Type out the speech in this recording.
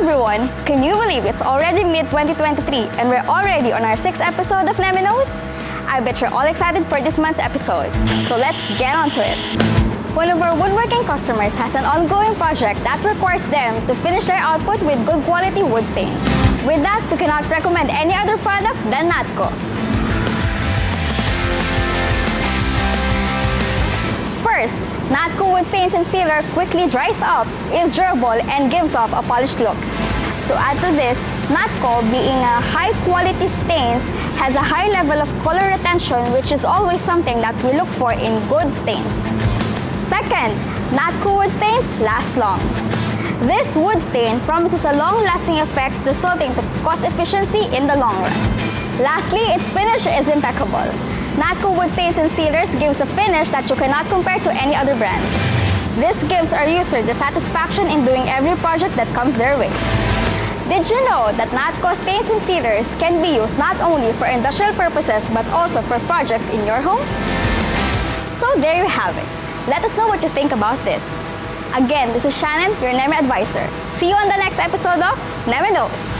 everyone! Can you believe it's already mid-2023 and we're already on our 6th episode of Nehmeh Knows? I bet you're all excited for this month's episode. So let's get on to it. One of our woodworking customers has an ongoing project that requires them to finish their output with good quality wood stains. With that, we cannot recommend any other product than NATCO. First, NATCO wood stains and sealer quickly dries up, is durable, and gives off a polished look. To add to this, NATCO, being a high-quality stains, has a high level of color retention, which is always something that we look for in good stains. Second, NATCO wood stains last long. This wood stain promises a long-lasting effect, resulting to cost efficiency in the long run. Lastly, its finish is impeccable. NATCO wood stains and sealers gives a finish that you cannot compare to any other brand. This gives our user the satisfaction in doing every project that comes their way. Did you know that NATCO stains and sealers can be used not only for industrial purposes but also for projects in your home? So there you have it. Let us know what you think about this. Again, this is Shannon, your Nehmeh advisor. See you on the next episode of Nehmeh Knows.